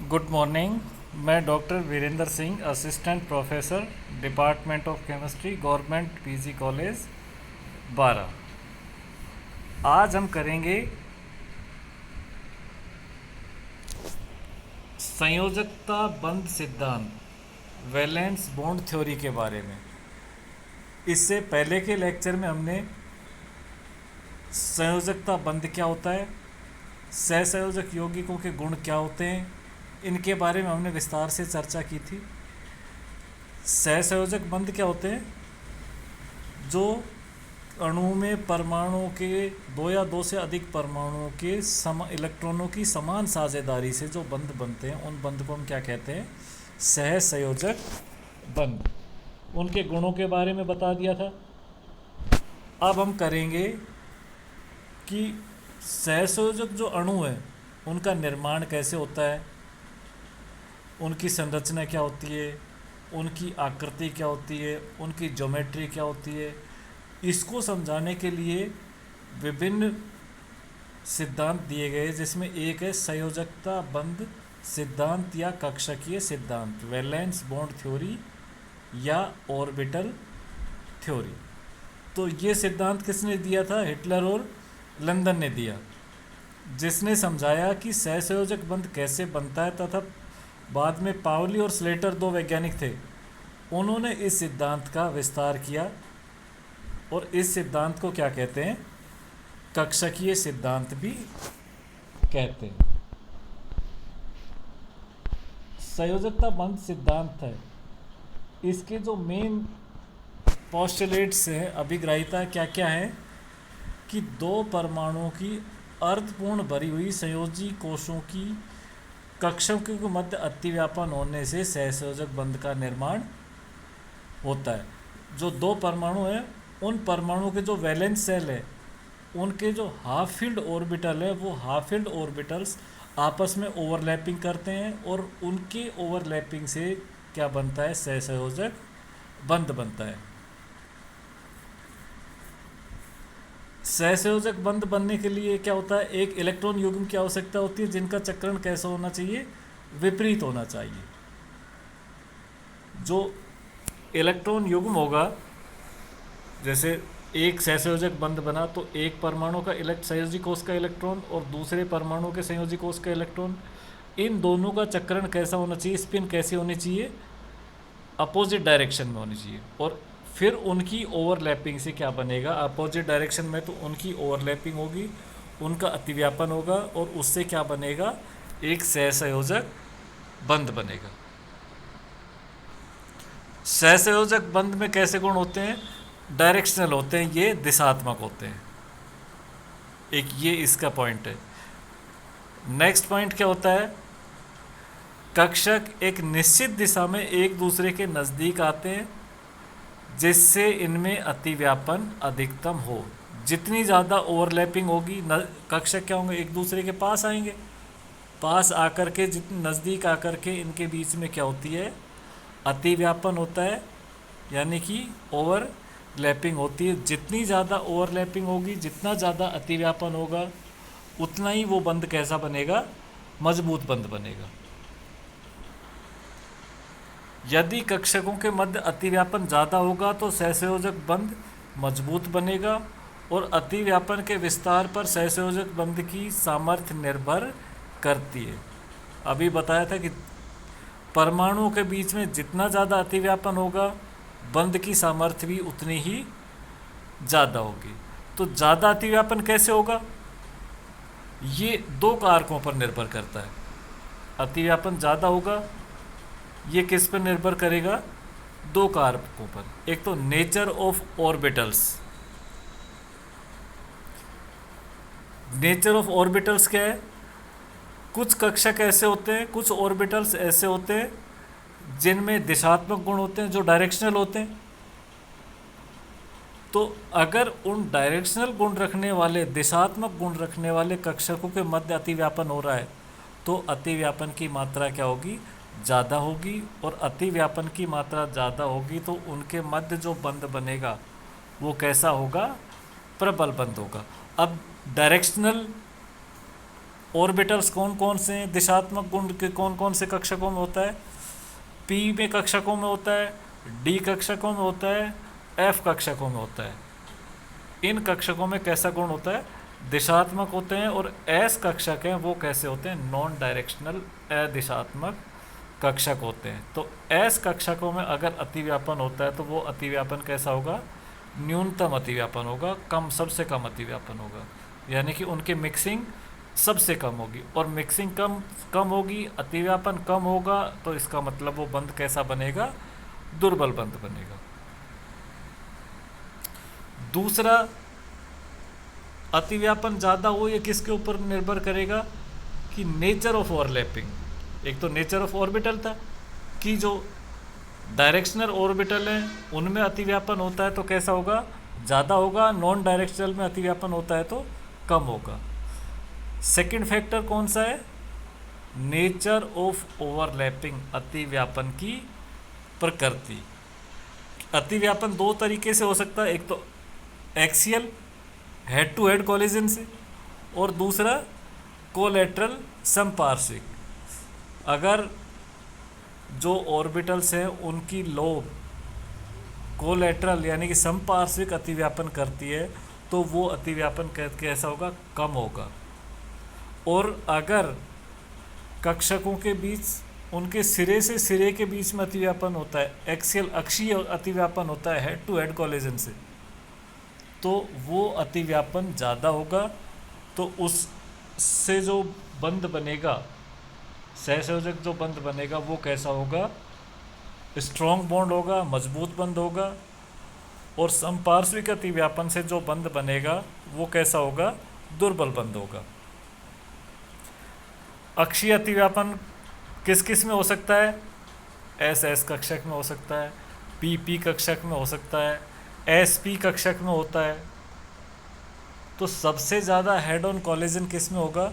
Good morning. मैं doctor Virendra Singh, assistant professor, department of chemistry, government PG college 12। आज हम करेंगे संयोजकता बंध सिद्धांत, वैलेंस बॉन्ड थ्योरी के बारे में। इससे पहले के लेक्चर में हमने संयोजकता बंध क्या होता है, सहसंयोजक यौगिकों के गुण क्या होते हैं, इनके बारे में हमने विस्तार से चर्चा की थी। सहसंयोजक बंध क्या होते हैं? जो अणु में परमाणुओं के दो या दो से अधिक परमाणुओं के इलेक्ट्रॉनों की समान साझेदारी से जो बंध बनते हैं, उन बंध को हम क्या कहते हैं? सहसंयोजक बंध। उनके गुणों के बारे में बता दिया था। अब हम करेंगे कि सहसंयोजक जो अणु है उनका निर्माण कैसे होता है, उनकी संरचना क्या होती है, उनकी आकृति क्या होती है, उनकी ज्योमेट्री क्या होती है। इसको समझाने के लिए विभिन्न सिद्धांत दिए गए, जिसमें एक है संयोजकता बंध सिद्धांत या कक्षकीय सिद्धांत, वैलेंस बॉन्ड थ्योरी या ऑर्बिटल थ्योरी। तो ये सिद्धांत किसने दिया था? हिटलर और लंदन ने दिया, जिसने समझाया कि सहसंयोजक बंध कैसे बनता है, तथा बाद में पाउली और स्लेटर दो वैज्ञानिक थे, उन्होंने इस सिद्धांत का विस्तार किया और इस सिद्धांत को क्या कहते हैं? कक्षकीय सिद्धांत भी कहते हैं। संयोजकता बंध सिद्धांत है, इसके जो मेन पोस्टुलेट्स हैं, अभिग्राहिता क्या क्या है कि दो परमाणुओं की अर्धपूर्ण भरी हुई संयोजी कोशों की कक्षों के मध्य अतिव्यापन होने से सहसंयोजक बंध का निर्माण होता है। जो दो परमाणु हैं, उन परमाणुओं के जो वैलेंस सेल है, उनके जो हाफ फील्ड ऑर्बिटल है, वो हाफ फील्ड ऑर्बिटल्स आपस में ओवरलैपिंग करते हैं और उनके ओवरलैपिंग से क्या बनता है? सहसंयोजक बंध बनता है। सहसंयोजक बंध बनने के लिए क्या होता है? एक इलेक्ट्रॉन युग्म की आवश्यकता होती है, जिनका चक्रण कैसा होना चाहिए? विपरीत होना चाहिए। जो इलेक्ट्रॉन युग्म होगा, जैसे एक सहसंयोजक बंध बना तो एक परमाणु का संयोजी कोश का इलेक्ट्रॉन और दूसरे परमाणु के संयोजी कोश का इलेक्ट्रॉन, इन दोनों का चक्रण कैसा होना चाहिए? स्पिन कैसी होनी चाहिए? अपोजिट डायरेक्शन में होनी चाहिए। और फिर उनकी ओवरलैपिंग से क्या बनेगा? अपोजिट डायरेक्शन में तो उनकी ओवरलैपिंग होगी, उनका अतिव्यापन होगा और उससे क्या बनेगा? एक सहसंयोजक बंध बनेगा। सहसंयोजक बंध में कैसे गुण होते हैं? डायरेक्शनल होते हैं, ये दिशात्मक होते हैं। एक ये इसका पॉइंट है। नेक्स्ट पॉइंट क्या होता है? कक्षक एक निश्चित दिशा में एक दूसरे के नज़दीक आते हैं, जिससे इनमें अतिव्यापन अधिकतम हो। जितनी ज़्यादा ओवरलैपिंग होगी, कक्षक क्या होंगे? एक दूसरे के पास आएंगे, पास आकर के जितने नज़दीक आकर के इनके बीच में क्या होती है? अतिव्यापन होता है, यानी कि ओवरलैपिंग होती है। जितनी ज़्यादा ओवरलैपिंग होगी, जितना ज़्यादा अतिव्यापन होगा, उतना ही वो बंध कैसा बनेगा? मजबूत बंध बनेगा। यदि कक्षकों के मध्य अतिव्यापन ज़्यादा होगा तो सहसंयोजक बंध मजबूत बनेगा, और अतिव्यापन के विस्तार पर सहसंयोजक बंध की सामर्थ्य निर्भर करती है। अभी बताया था कि परमाणुओं के बीच में जितना ज़्यादा अतिव्यापन होगा, बंध की सामर्थ्य भी उतनी ही ज़्यादा होगी। तो ज़्यादा अतिव्यापन कैसे होगा? ये दो कारकों पर निर्भर करता है। अतिव्यापन ज़्यादा होगा, ये किस पर निर्भर करेगा? दो कारकों पर। एक तो nature of orbitals. Nature of orbitals क्या है? कुछ कक्षक ऐसे होते हैं, कुछ ऑर्बिटल्स ऐसे होते हैं जिनमें दिशात्मक गुण होते हैं, जो डायरेक्शनल होते हैं। तो अगर उन डायरेक्शनल गुण रखने वाले, दिशात्मक गुण रखने वाले कक्षकों के मध्य अतिव्यापन हो रहा है, तो अतिव्यापन की मात्रा क्या होगी? ज़्यादा होगी। और अतिव्यापन की मात्रा ज़्यादा होगी तो उनके मध्य जो बंध बनेगा वो कैसा होगा? प्रबल बंध होगा। अब डायरेक्शनल ऑर्बिटल्स कौन कौन से हैं, दिशात्मक गुण के कौन कौन से कक्षकों में होता है, पी में कक्षकों में होता है, डी कक्षकों में होता है, एफ कक्षकों में होता है। इन कक्षकों में कैसा गुण होता है, दिशात्मक होते हैं। और एस कक्षक हैं वो कैसे होते हैं, नॉन डायरेक्शनल अदिशात्मक कक्षक होते हैं। तो एस कक्षकों में अगर अतिव्यापन होता है तो वो अतिव्यापन कैसा होगा, न्यूनतम अतिव्यापन होगा, कम, सबसे कम अतिव्यापन होगा, यानी कि उनकी मिक्सिंग सबसे कम होगी। और मिक्सिंग कम कम होगी, अतिव्यापन कम होगा, तो इसका मतलब वो बंध कैसा बनेगा, दुर्बल बंध बनेगा। दूसरा, अतिव्यापन ज़्यादा हो ये किसके ऊपर निर्भर करेगा, कि नेचर ऑफ ओवरलैपिंग। एक तो नेचर ऑफ ऑर्बिटल था कि जो डायरेक्शनल ऑर्बिटल हैं उनमें अतिव्यापन होता है तो कैसा होगा, ज़्यादा होगा, नॉन डायरेक्शनल में अतिव्यापन होता है तो कम होगा। सेकंड फैक्टर कौन सा है, नेचर ऑफ ओवरलैपिंग, अतिव्यापन की प्रकृति। अतिव्यापन दो तरीके से हो सकता है, एक तो axial head to head collision से, और दूसरा कोलेटरल समपार्श्विक। अगर जो ऑर्बिटल्स हैं उनकी लोब कोलेटरल यानी कि समपार्श्विक अतिव्यापन करती है तो वो अतिव्यापन कैसा होगा, कम होगा। और अगर कक्षकों के बीच, उनके सिरे से सिरे के बीच में अतिव्यापन होता है, एक्सियल अक्षीय अतिव्यापन होता है हेड टू हेड कोलिजन से, तो वो अतिव्यापन ज़्यादा होगा। तो उससे जो बंध बनेगा, सहसंयोजक जो बंध बनेगा वो कैसा होगा, स्ट्रॉन्ग बॉन्ड होगा, मजबूत बंध होगा। और समपार्श्विक अतिव्यापन से जो बंध बनेगा वो कैसा होगा, दुर्बल बंध होगा। अक्षीय अतिव्यापन किस किस में हो सकता है, एस एस कक्षक में हो सकता है, पी पी कक्षक में हो सकता है, एस पी कक्षक में होता है। तो सबसे ज़्यादा हेड ऑन कोलिजन किस में होगा,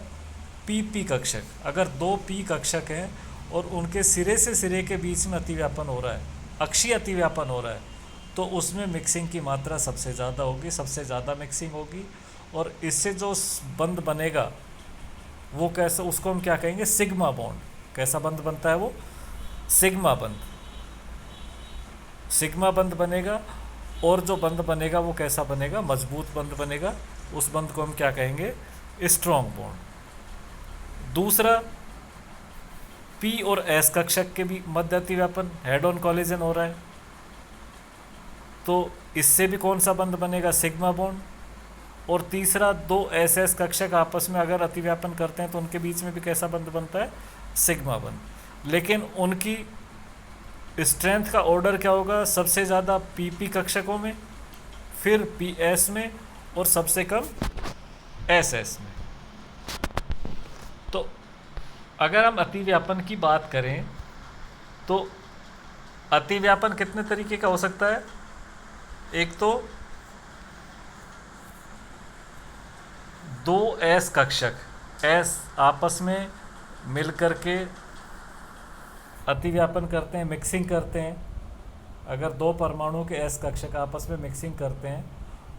पी पी कक्षक। अगर दो पी कक्षक हैं और उनके सिरे से सिरे के बीच में अतिव्यापन हो रहा है, अक्षीय अतिव्यापन हो रहा है, तो उसमें मिक्सिंग की मात्रा सबसे ज़्यादा होगी, सबसे ज़्यादा मिक्सिंग होगी। और इससे जो बंध बनेगा वो कैसा, उसको हम क्या कहेंगे, सिग्मा बॉन्ड। कैसा बंध बनता है वो, सिग्मा बंध, सिग्मा बंध बनेगा। और जो बंध बनेगा वो कैसा बनेगा, मजबूत बंध बनेगा। उस बंध को हम क्या कहेंगे, स्ट्रॉन्ग बॉन्ड। दूसरा, पी और एस कक्षक के भी मध्य अतिव्यापन, हेड ऑन कोलिजन हो रहा है, तो इससे भी कौन सा बंध बनेगा, सिग्मा बॉन्ड। और तीसरा, दो एस एस कक्षक आपस में अगर अतिव्यापन करते हैं तो उनके बीच में भी कैसा बंध बनता है, सिग्मा बंध। लेकिन उनकी स्ट्रेंथ का ऑर्डर क्या होगा, सबसे ज़्यादा पी पी कक्षकों में, फिर पी एस में, और सबसे कम एस एस में। तो अगर हम अतिव्यापन की बात करें तो अतिव्यापन कितने तरीके का हो सकता है, एक तो दो एस कक्षक, एस आपस में मिलकर के अतिव्यापन करते हैं, मिक्सिंग करते हैं। अगर दो परमाणु के एस कक्षक आपस में मिक्सिंग करते हैं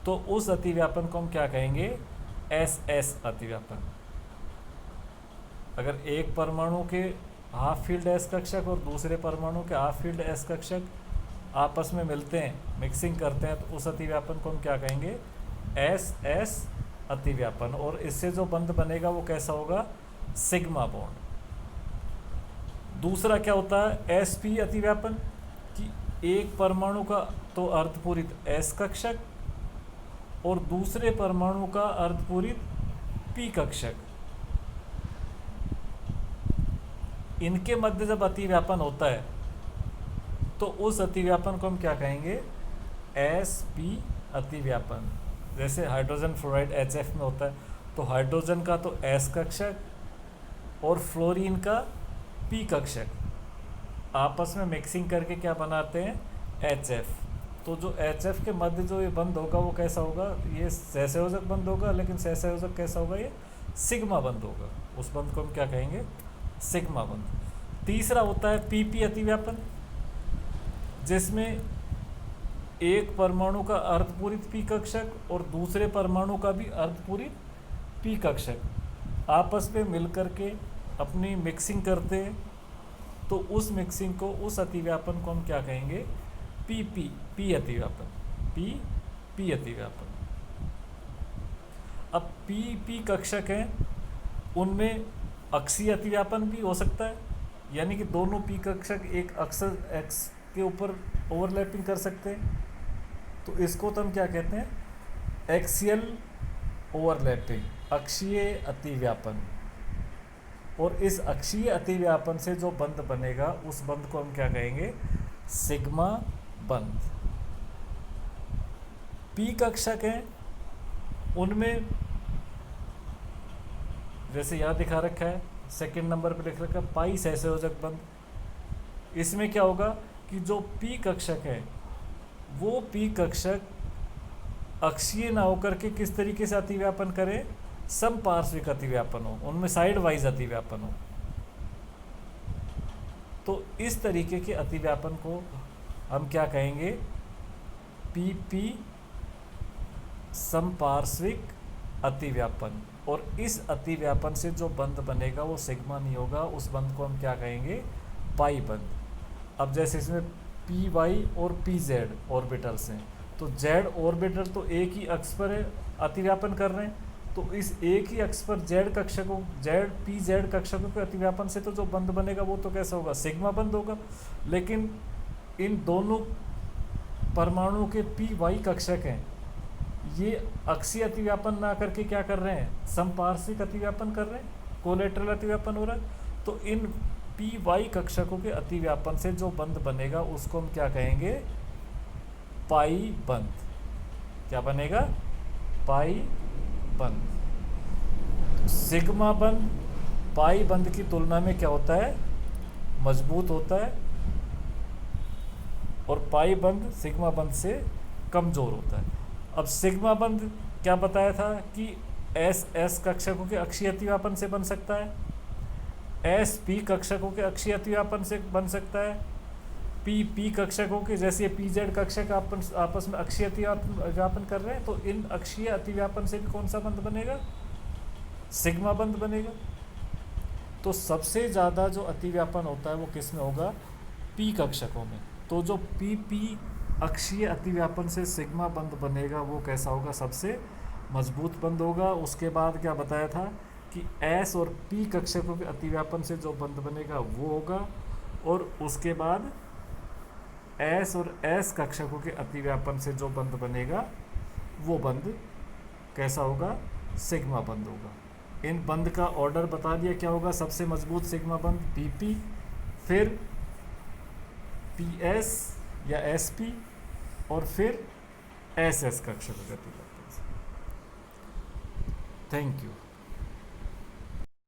तो उस अतिव्यापन को हम क्या कहेंगे, एस एस अतिव्यापन। अगर एक परमाणु के हाफ फील्ड एस कक्षक और दूसरे परमाणु के हाफ फील्ड एस कक्षक आपस में मिलते हैं, मिक्सिंग करते हैं, तो उस अतिव्यापन को हम क्या कहेंगे, एस एस अतिव्यापन। और इससे जो बंध बनेगा वो कैसा होगा, सिग्मा बॉन्ड। दूसरा क्या होता है, एस पी अतिव्यापन, कि एक परमाणु का तो अर्धपूरित एस कक्षक और दूसरे परमाणु का अर्धपूरित पी कक्षक, इनके मध्य जब अतिव्यापन होता है तो उस अतिव्यापन को हम क्या कहेंगे, एस पी अतिव्यापन। जैसे हाइड्रोजन फ्लोराइड HF में होता है, तो हाइड्रोजन का तो एस कक्षक और फ्लोरीन का पी कक्षक आपस में मिक्सिंग करके क्या बनाते हैं, HF। तो जो HF के मध्य जो ये बंध होगा वो कैसा होगा, ये सहसंयोजक बंध होगा, लेकिन सहसंयोजक कैसा होगा, ये सिग्मा बंध होगा। उस बंध को हम क्या कहेंगे, सिग्मा बंध। तीसरा होता है PP अतिव्यापन, जिसमें एक परमाणु का अर्धपूरित पी कक्षक और दूसरे परमाणु का भी अर्धपूरित पी कक्षक आपस में मिलकर के अपनी मिक्सिंग करते हैं, तो उस मिक्सिंग को, उस अतिव्यापन को हम क्या कहेंगे? पी अतिव्यापन। पी अतिव्यापन। अब पी कक्षक हैं, उनमें अक्षीय अतिव्यापन भी हो सकता है, यानी कि दोनों पी कक्षक एक अक्षर एक्स के ऊपर ओवरलैपिंग कर सकते हैं, तो इसको तो हम क्या कहते हैं? एक्सियल ओवरलैपिंग, अक्षीय अतिव्यापन। और इस अक्षीय अतिव्यापन से जो बंध बनेगा उस बंध को हम क्या कहेंगे? सिग्मा बंध। पी कक्षक हैं, उनमें जैसे यहाँ दिखा रखा है, सेकंड नंबर पे लिख रखा है पाई सहसंयोजक बंध। इसमें क्या होगा कि जो पी कक्षक है वो पी कक्षक अक्षीय ना होकर के किस तरीके से अतिव्यापन करे? समपार्श्विक अतिव्यापन हो, उनमें साइड वाइज अतिव्यापन हो। तो इस तरीके के अतिव्यापन को हम क्या कहेंगे? पी समपार्श्विक अतिव्यापन। और इस अतिव्यापन से जो बंध बनेगा वो सिग्मा नहीं होगा, उस बंध को हम क्या कहेंगे? पाई बंध। अब जैसे इसमें पी वाई और पी जेड ऑर्बिटल्स हैं, तो जेड ऑर्बिटल तो एक ही अक्ष पर है, अतिव्यापन कर रहे हैं, तो इस एक ही अक्ष पर जेड कक्षकों, पी जेड कक्षकों के अतिव्यापन से तो जो बंध बनेगा वो तो कैसा होगा? सिग्मा बंध होगा। लेकिन इन दोनों परमाणुओं के पी वाई कक्षक हैं, ये अक्षीय अतिव्यापन ना करके क्या कर रहे हैं? समपार्श्विक अतिव्यापन कर रहे हैं, कोलेटरल अतिव्यापन हो रहा है। तो इन पी वाई कक्षकों के अतिव्यापन से जो बंध बनेगा उसको हम क्या कहेंगे? पाई बंध। क्या बनेगा? पाई बंध। सिग्मा बंध पाई बंध की तुलना में क्या होता है? मजबूत होता है, और पाई बंध सिग्मा बंध से कमजोर होता है। अब सिग्मा बंध क्या बताया था कि एस कक्षकों के अक्षीय अतिव्यापन से बन सकता है, एस पी कक्षकों के अक्षीय अतिव्यापन से बन सकता है, पी कक्षकों के, जैसे पी जेड कक्षक आपस में अक्षीय अतिव्यापन कर रहे हैं, तो इन अक्षीय अतिव्यापन से भी कौन सा बंध बनेगा? सिग्मा बंध बनेगा। तो सबसे ज़्यादा जो अतिव्यापन होता है वो किस में होगा? पी कक्षकों में। तो जो पी अक्षीय अतिव्यापन से सिग्मा बंध बनेगा वो कैसा होगा? सबसे मजबूत बंध होगा। उसके बाद क्या बताया था कि एस और पी कक्षकों के अतिव्यापन से जो बंध बनेगा वो होगा, और उसके बाद एस और एस कक्षकों के अतिव्यापन से जो बंध बनेगा वो बंध कैसा होगा? सिग्मा बंध होगा। इन बंध का ऑर्डर बता दिया क्या होगा? सबसे मजबूत सिग्मा बंध पी, फिर पीएस या एसपी, और फिर एस कक्षकों के अतिव्यापन से। Thank you.